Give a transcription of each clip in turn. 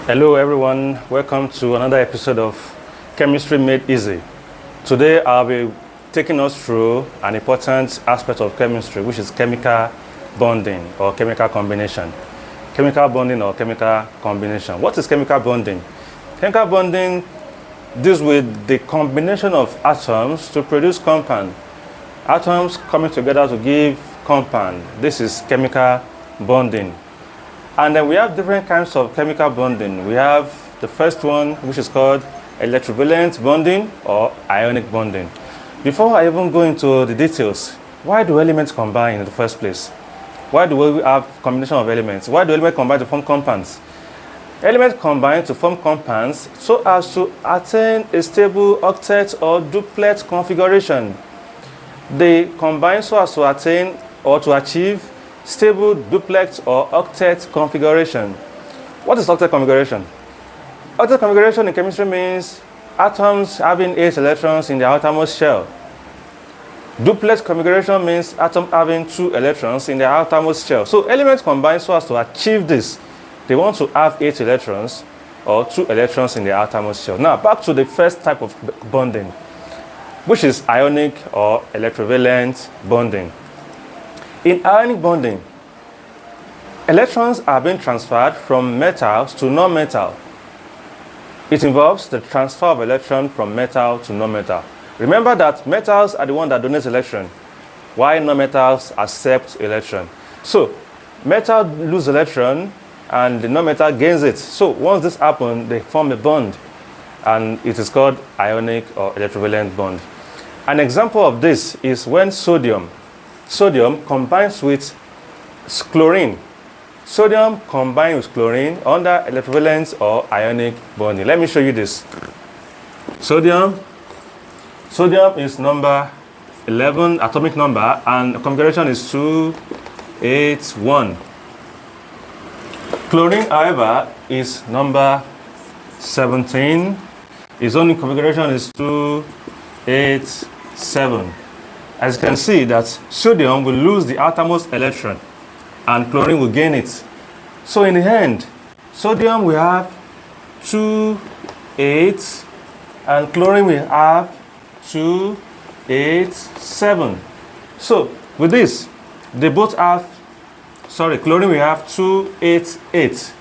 Hello everyone, welcome to another episode of Chemistry Made Easy. Today I'll be taking us through an important aspect of chemistry, which is chemical bonding or chemical combination. Chemical bonding or chemical combination. What is chemical bonding? Chemical bonding deals with the combination of atoms to produce compound. Atoms coming together to give compound. This is chemical bonding. And then we have different kinds of chemical bonding. We have the first one, which is called electrovalent bonding or ionic bonding. Before I even go into the details, why do elements combine in the first place? Why do we have combination of elements? Why do elements combine to form compounds? Elements combine to form compounds so as to attain a stable octet or duplet configuration. They combine so as to attain or to achieve stable duplex or octet configuration. What is octet configuration? Octet configuration in chemistry means atoms having 8 electrons in the outermost shell. Duplex configuration means atoms having 2 electrons in the outermost shell. So elements combine so as to achieve this. They want to have 8 electrons or 2 electrons in the outermost shell. Now back to the first type of bonding, which is ionic or electrovalent bonding. In ionic bonding, electrons are being transferred from metals to non-metal. It involves the transfer of electron from metal to non-metal. Remember that metals are the ones that donate electron, while non-metals accept electron. So, metal lose electron and the non-metal gains it. So, once this happens, they form a bond, and it is called ionic or electrovalent bond. An example of this is when sodium combines with chlorine. Sodium combines with chlorine under electrovalent or ionic bonding. Let me show you this. Sodium is number 11 atomic number and configuration is 281. Chlorine, however, is number 17. Its only configuration is 287. As you can see that sodium will lose the outermost electron and chlorine will gain it. So in the end, sodium will have 2, 8 and chlorine will have 2, 8, 7. So with this, they both have, chlorine will have 2, 8, 8.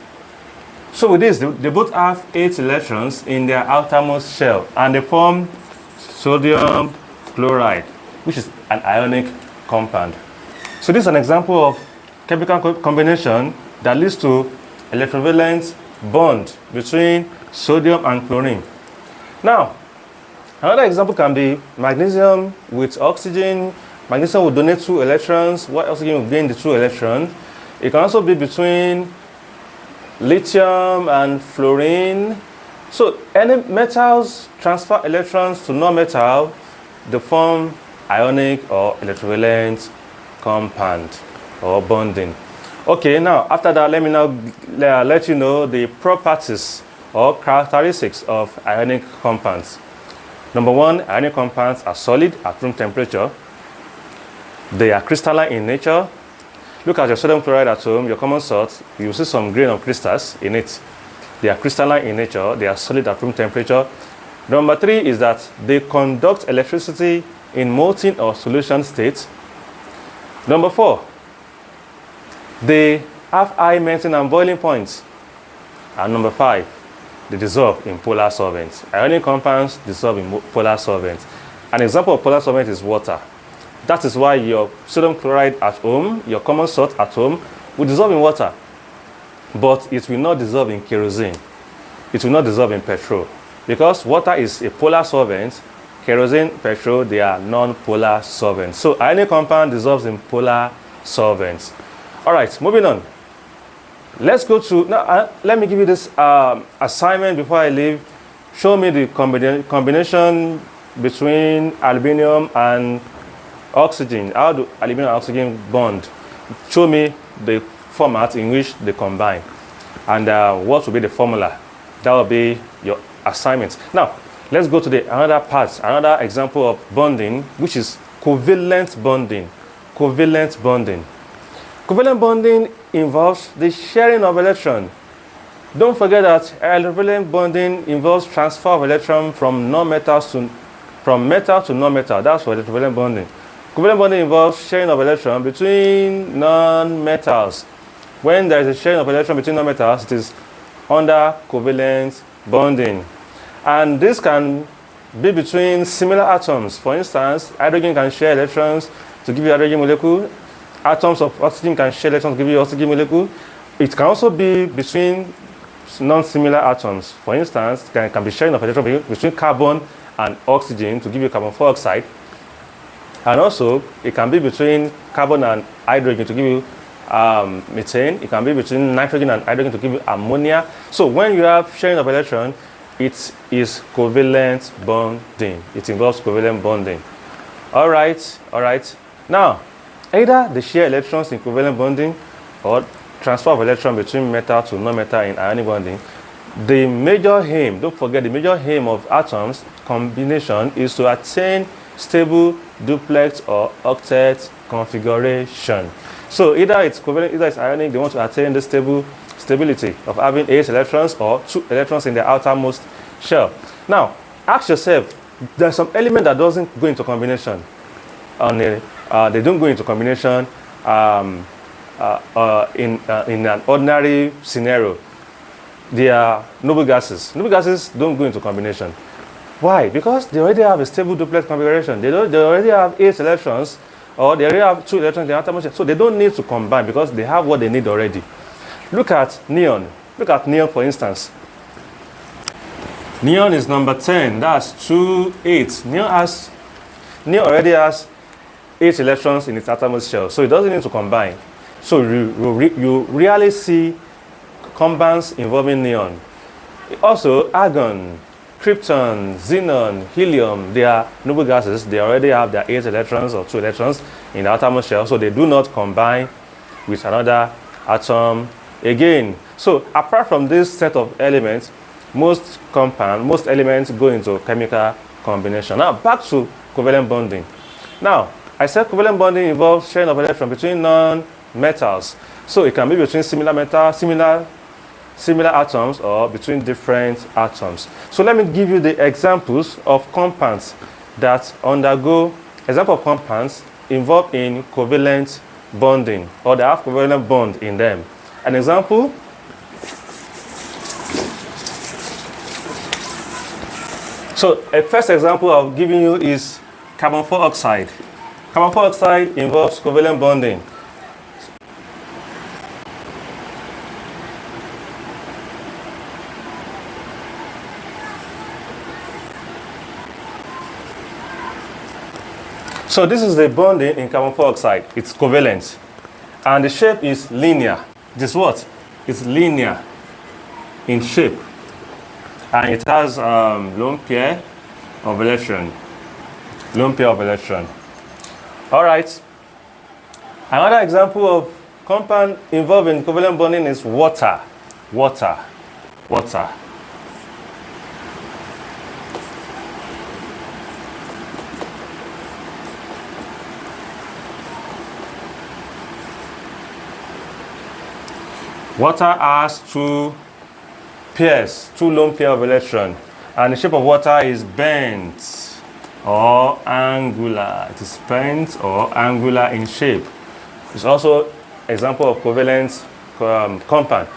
So with this, they both have 8 electrons in their outermost shell and they form sodium chloride, which is an ionic compound. So this is an example of chemical combination that leads to electrovalent bond between sodium and chlorine. Now, another example can be magnesium with oxygen. Magnesium will donate 2 electrons, while oxygen will gain the 2 electrons. It can also be between lithium and fluorine. So any metals transfer electrons to non-metal, they form ionic or electrovalent compound or bonding. Okay, now after that, let me now let you know the properties or characteristics of ionic compounds. Number 1, ionic compounds are solid at room temperature. They are crystalline in nature. Look at your sodium chloride at home, your common salt, you will see some grain of crystals in it. They are crystalline in nature, they are solid at room temperature. Number 3 is that they conduct electricity in molten or solution state. Number 4, they have high melting and boiling points. And number 5, they dissolve in polar solvents. Ionic compounds dissolve in polar solvents. An example of polar solvent is water. That is why your sodium chloride at home, your common salt at home, will dissolve in water. But it will not dissolve in kerosene. It will not dissolve in petrol. Because water is a polar solvent, kerosene, petrol, they are non-polar solvents. So ionic compound dissolves in polar solvents. All right, moving on. Let's go to, now let me give you this assignment before I leave. Show me the combination between aluminum and oxygen. How do aluminum and oxygen bond? Show me the format in which they combine. And what will be the formula? That will be your assignment. Now, let's go to another part, another example of bonding, which is covalent bonding. Covalent bonding. Covalent bonding involves the sharing of electrons. Don't forget that electrocovalent bonding involves transfer of electron from non-metals to metal to non-metal. That's for electrocovalent bonding. Covalent bonding involves sharing of electron between non-metals. When there is a sharing of electron between non-metals, it is under covalent bonding. And this can be between similar atoms. For instance, hydrogen can share electrons to give you hydrogen molecule. Atoms of oxygen can share electrons to give you oxygen molecule. It can also be between non-similar atoms. For instance, there can be sharing of electrons between carbon and oxygen to give you carbon dioxide. And also, it can be between carbon and hydrogen to give you methane. It can be between nitrogen and hydrogen to give you ammonia. So when you have sharing of electron, it is covalent bonding. It involves covalent bonding. All right. Now, either they share electrons in covalent bonding or transfer of electron between metal to non-metal in ionic bonding. The major aim, don't forget, the major aim of atoms combination is to attain stable duplex or octet configuration. So either it's covalent, either it's ionic, they want to attain the stability of having 8 electrons or 2 electrons in the outermost shell. Now, ask yourself, there's some element that doesn't go into combination. They don't go into combination in an ordinary scenario. They are noble gases. Noble gases don't go into combination. Why? Because they already have a stable duplex configuration. They already have 8 electrons, or they already have 2 electrons in the outermost shell. So they don't need to combine because they have what they need already. Look at neon. Look at neon, for instance. Neon is number 10. That's 2, 8. Neon already has 8 electrons in its outermost shell, so it doesn't need to combine. So you rarely see compounds involving neon. Also, argon, krypton, xenon, helium, they are noble gases. They already have their 8 electrons or 2 electrons in the outermost shell, so they do not combine with another atom again. So apart from this set of elements, most elements go into chemical combination. Now back to covalent bonding. Now, I said covalent bonding involves sharing of electron between non-metals. So it can be between similar atoms or between different atoms. So let me give you the examples of compounds that undergo compounds involved in covalent bonding, or they have covalent bond in them. An example, so a first example I've given you is carbon dioxide. Carbon dioxide involves covalent bonding. So this is the bonding in carbon dioxide. It's covalent. And the shape is linear. This is what? It's linear in shape. And it has lone pair of electron. Lone pair of electron. All right. Another example of compound involved in covalent bonding is water. Water. Water has 2 lone pair of electron, and the shape of water is bent or angular. It is bent or angular in shape. It's also example of covalent compound.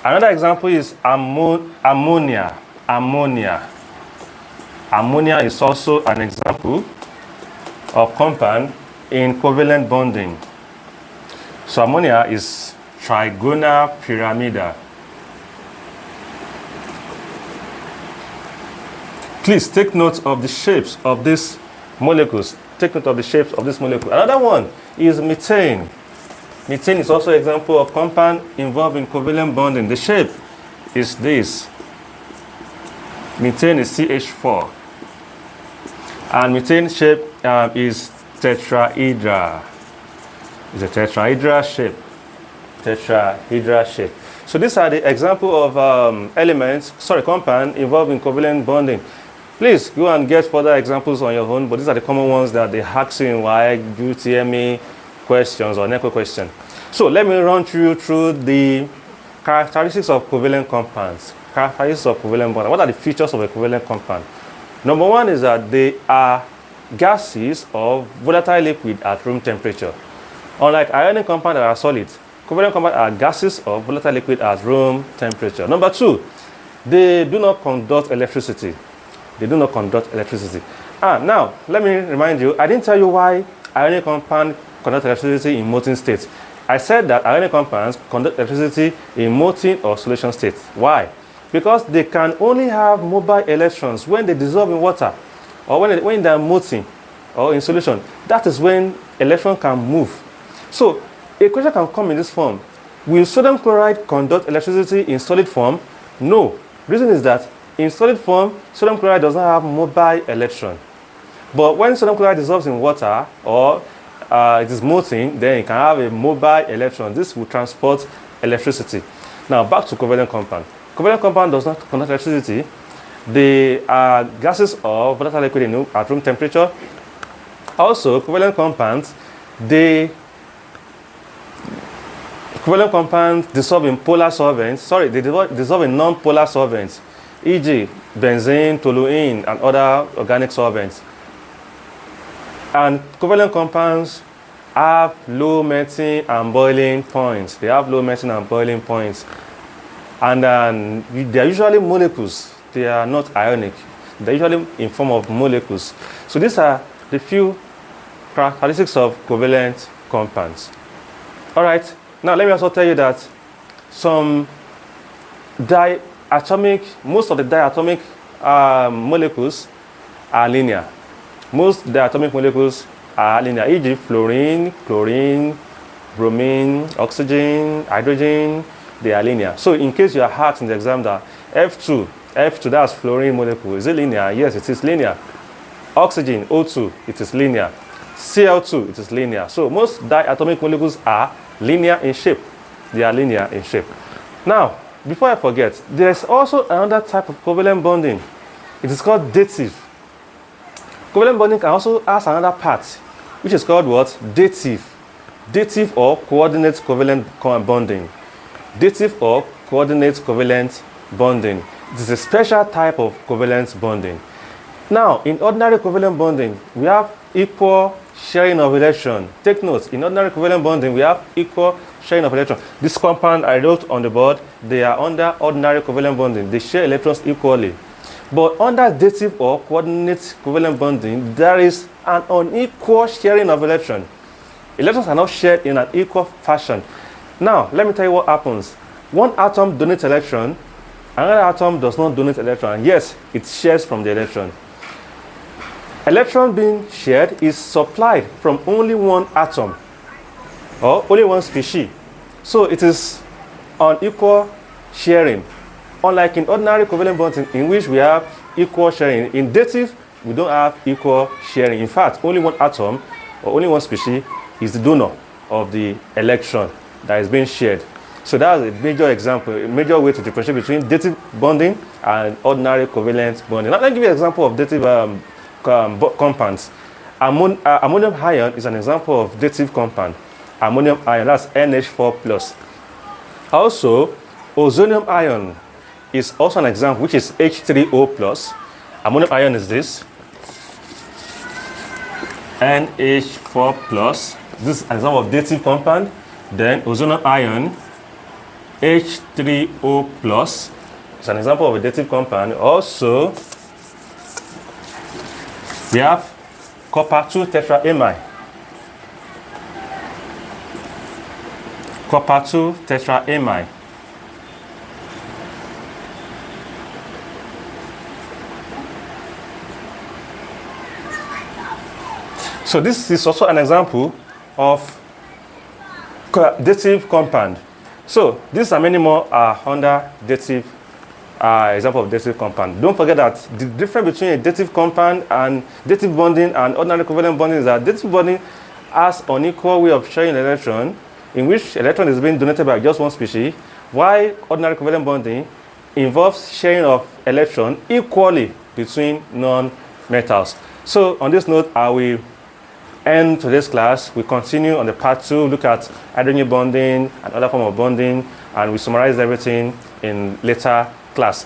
Another example is ammonia. Ammonia is also an example of compound in covalent bonding. So ammonia is trigonal pyramidal. Please take note of the shapes of these molecules. Take note of the shapes of this molecule. Another one is methane. Methane is also an example of compound involved in covalent bonding. The shape is this. Methane is CH4. And methane shape is tetrahedral. It's a tetrahedral shape. Tetrahedral shape. So these are the example of compound involved in covalent bonding. Please go and get further examples on your own, but these are the common ones that they ask you in WAEC, UTME questions or NECO question. So let me run through the characteristics of covalent compounds. Characteristics of covalent bond. What are the features of a covalent compound? Number one is that they are gases or volatile liquid at room temperature. Unlike ionic compounds that are solid, covalent compounds are gases or volatile liquid at room temperature. Number two, they do not conduct electricity. They do not conduct electricity. Now, let me remind you, I didn't tell you why ionic compounds conduct electricity in molten state. I said that ionic compounds conduct electricity in molten or solution state. Why? Because they can only have mobile electrons when they dissolve in water or when they are molten or in solution. That is when electron can move. So a question can come in this form. Will sodium chloride conduct electricity in solid form? No. Reason is that in solid form, sodium chloride does not have mobile electron. But when sodium chloride dissolves in water or it is molten, then it can have a mobile electron. This will transport electricity. Now back to covalent compound. Covalent compound does not conduct electricity. They are gases or volatile liquid at room temperature. Also, covalent compounds dissolve in polar solvents. Sorry, they dissolve in non-polar solvents, e.g., benzene, toluene, and other organic solvents. And covalent compounds have low melting and boiling points. They have low melting and boiling points. And they are usually molecules. They are not ionic. They are usually in form of molecules. So these are the few characteristics of covalent compounds. All right. Now let me also tell you that most of the diatomic molecules are linear. Most diatomic molecules are linear, e.g. fluorine, chlorine, bromine, oxygen, hydrogen, they are linear. So in case you are asked in the exam that F2, that's fluorine molecule, is it linear? Yes, it is linear. Oxygen, O2, it is linear. Cl2, it is linear. So most diatomic molecules are linear in shape. They are linear in shape. Now, before I forget, there's also another type of covalent bonding. It is called dative. Covalent bonding can also has another part, which is called what? Dative. Dative or coordinate covalent bonding. Dative or coordinate covalent bonding. This is a special type of covalent bonding. Now, in ordinary covalent bonding, we have equal sharing of electron. Take note, in ordinary covalent bonding, we have equal sharing of electron. This compound I wrote on the board, they are under ordinary covalent bonding. They share electrons equally. But under dative or coordinate covalent bonding, there is an unequal sharing of electron. Electrons are not shared in an equal fashion. Now, let me tell you what happens. One atom donates electron, another atom does not donate electron. Yes, it shares from the electron. Electron being shared is supplied from only one atom or only one species. So it is unequal sharing. Unlike in ordinary covalent bonding in which we have equal sharing, in dative we don't have equal sharing. In fact, only one atom or only one species is the donor of the electron that is being shared. So that's a major example, a major way to differentiate between dative bonding and ordinary covalent bonding. Now, let me give you an example of dative compounds. Ammonium ion is an example of dative compound. Ammonium ion, that's NH4+. Also, ozonium ion is also an example, which is H3O+. Ammonium ion is this, NH4+. This is an example of dative compound. Then ozonium ion, H3O+, is an example of a dative compound. Also, we have copper 2 tetraamine. Copper 2 tetraamine. So this is also an example of dative compound. So these and many more are under dative example of dative compound. Don't forget that the difference between a dative compound and dative bonding and ordinary covalent bonding is that dative bonding has an unequal way of sharing electron, in which electron is being donated by just one species, while ordinary covalent bonding involves sharing of electron equally between non-metals. So on this note, I will end today's class. We continue on the part 2, look at hydrogen bonding and other form of bonding, and we summarize everything in later class.